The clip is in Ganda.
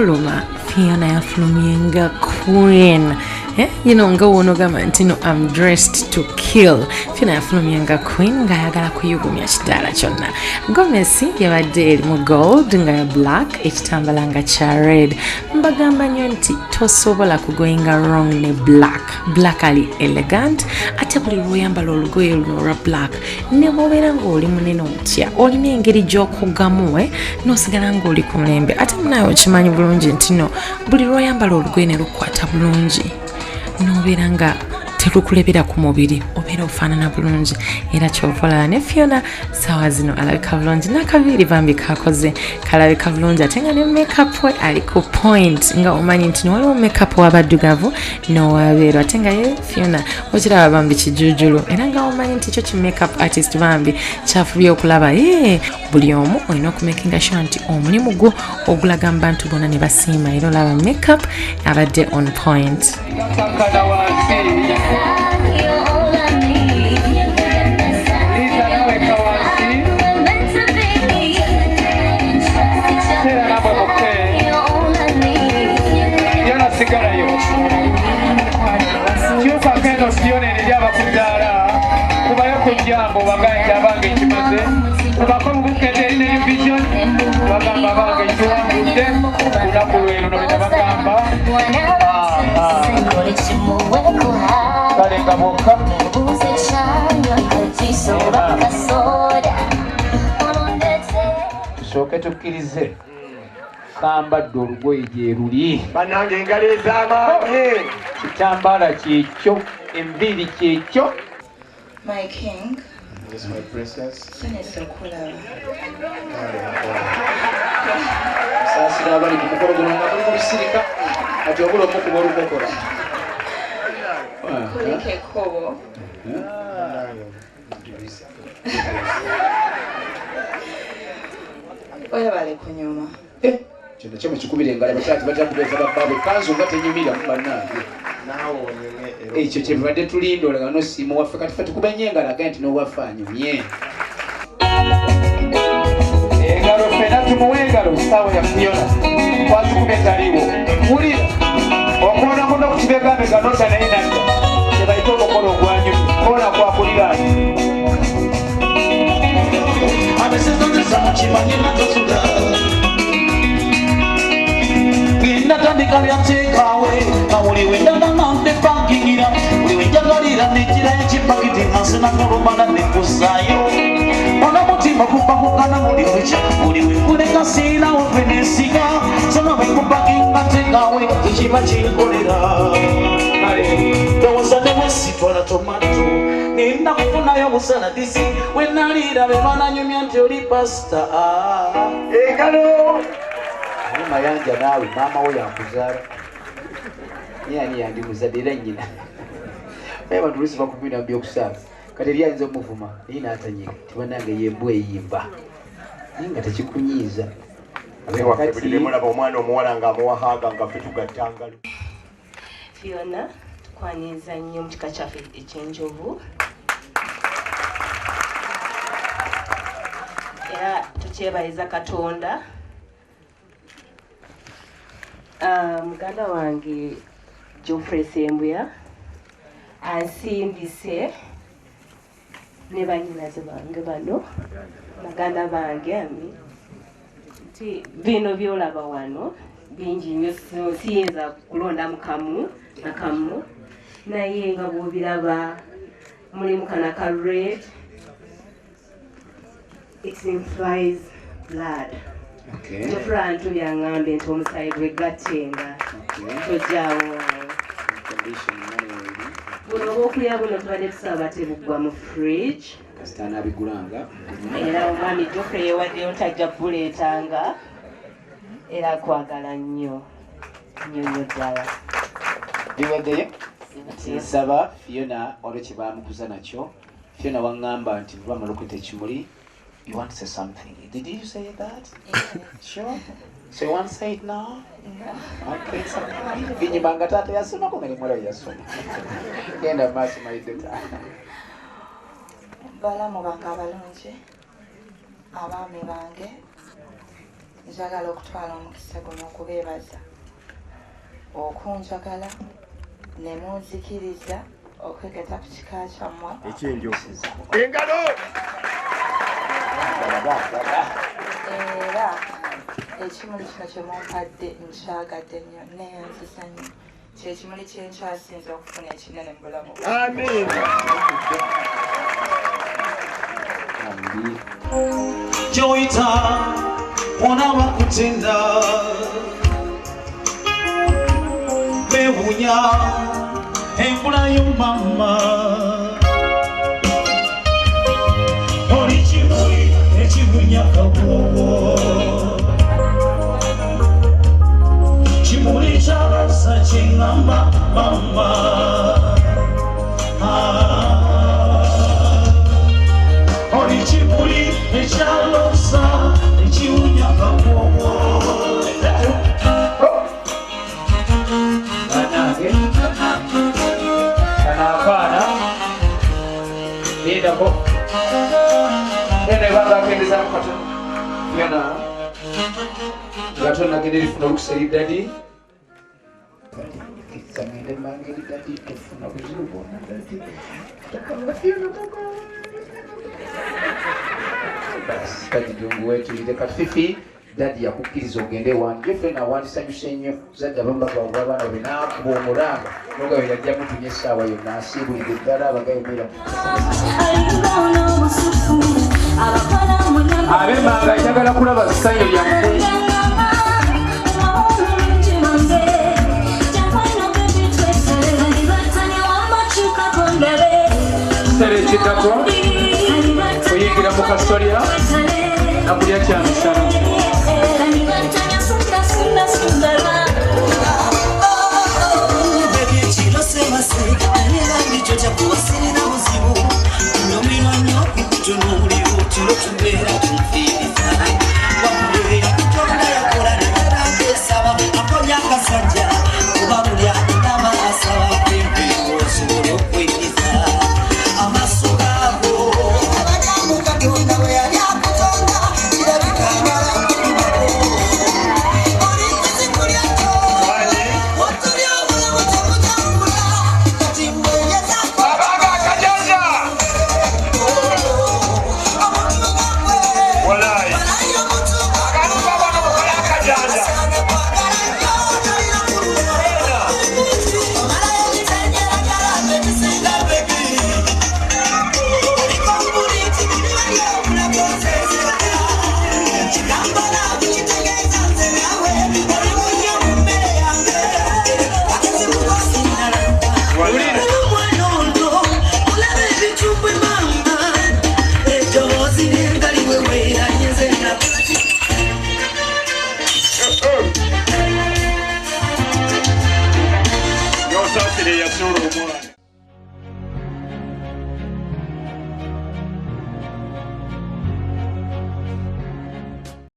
okufuluma Fyona yafulumye nga queen. You know, nga wono gamba nti no, I'm dressed to kill. Fyona yafulumye nga queen ng'ayagala kuyugumya kidaala kyonna. Gomesi yabadde eri mu gold nga ya black, ekitambala nga kya red. Mbagamba nnyo nti tosobola kugoyinga wrong ne black. Black ali elegant, ate buli lw'oyambala olugoye luno olwa black ne bw'obeera ng'oli munene otya olina engeri gy'okugamu n'osigala ng'oli ku mulembe. Ate munawe okimanyi bulungi nti no, buli lw'oyambala olugoye ne lukwata bulungi n'obeera nga terukulebera ku mubiri, obeera ofaanana bulungi. Era ky'okola ne Fyona saawa zino alabika bulungi, n'akaviiri bambi kakoze kalabika bulungi, ate nga ne makeup we ali ku point. Nga omanyi nti waliwo makeup w'abaddugavu n'owabeeru, ate nga ye Fyona okiraba bambi kijuujulu. Era nga omanyi nti kyo ki makeup artist bambi kyafubye okulaba buli omu olina okumakinga sure nti omulimu gwo ogulaga mu bantu bonna ne basiima. Era olaba makeup abadde on point. Jambo baganja abange kimaze kubako Bukedde ne vision bagamba abange kiwangudde lunaku lwero no bagamba kale nga bokka tusooke tukkirize kambadde olugoye gye luli bannange engalo ez'amaanyi kitambaala kyekyo enviiri kyekyo. My king. Yes, my princess. Senator Kulava. Sasa abali ku mukolo guno nga tuli kubisirika ati obula omukuba olukokola. Kulike ekkobo. Oyabale kunyuma. Kino kyemu kikubira engala bakyati bajja kubeeza babbaabe kanzu nga tenyumira mu bannange. Ekyo kyebadde tulinda olanga nosiima waffe kati ffe tukubanye engalo agaye nti n'owaffe anyumye. Engalo ffena tumuwe engalo saawa ya Fyona twazikuba etaliiwo wulira okwona muno ku kibegambega nota naye nadda tebayita omukono ogwanyumi koona kwakuliraani natandika byateekawe nga buli wendala nande bankingira buli wenjagalira nekira ekipakiti nasenagolomana nekuzaayo ona mutima kupakukana buli lukya buli wenkuleka siinawo fenesiga sona bwekupakinga teekawe tekiba kinkolera ndowooza ne bwesitwala tomato ninda kufunayo obusaladisi wenaliira be bananyumya nti oli pasita engalo mayanja naawe maama we yankuzaala ani yandimuzadde era nnyina naye bantu lusi bakumi na byokusaala kati eri ayinza omuvuma naye n'atanyiga tibanange yembwa eyimba naye nga tekikunyiiza mulaba omwana omuwala ng'amuwahaaga nga ffe tugattangalo. Fyona tukwanyiza nnyo mu kika kyaffe ekyenjovu era tukyebaliza Katonda. Muganda wange Geoffrey Kayovu ansimbise ne bannyinaze bange bano baganda bange nti bino byolaba wano bingi nnyo siyinza kulondamu kamu na kamu naye nga bw'obiraba mulimu kana ka red, it implies blood. Geoffrey antu byaŋŋambye nti omusaayi gwe gattenga tojjaawo buno obwokulya buno tubadde tusaba tebuggwa mu fridge kasitaanaabigulanga era omwami Geoffrey yewaddeyo tajja kubuleetanga era kwagala nnyo nnyo ddala biwaddeyo nsaba Fyona olwo kye baamukuza nakyo. Fyona waŋŋamba nti lwamala okwita ekimuli. You want to say something? Did you say that? Yeah. Sure. So you want to say it now? Yeah. Okay, so Vinyibanga tata yasoma ko ngani mwana yasoma. Genda maso maideta. Balamu bange abalungi, abaami bange, njagala okutwala omukisa guno okubeebaza okunjagala ne munzikiriza okwegata ku kika kyammwe engalo era ekimuli kino kye mumpadde nkyagadde nnyo neyanzisa nnyo kyekimuli kyenkyasinza okufuna ekinene mu bulamu amen Joita ona bakutenda bewunya embula y'omama oli kimuli ekibunya kabuwo kimuli kyabasa kyeŋŋamba mama oli kimuli ekyalosa ekiwunya kabuwo Abaana nindako ene banga akendeza mukatono Fyona katono agenda erifuna olukusa eri dadi ngende mangeri dadi tofuna buzibu bwona dadi takanga Fyona basi kati tunguwetulire kafifi dadi yakukkiriza ogende wange Geoffrey nawandisanyuse nnyo zadde abambaga abaana be nakuba omulanga nogawe yajjamu tunya essaawa yonna asiibulidde eddala abagayomera ab'emmanga njagala kulaba ssanyu lyaffe kiseera ekiddako oyingira mu kasolya nakulya kyamisana yosasire yasura omwana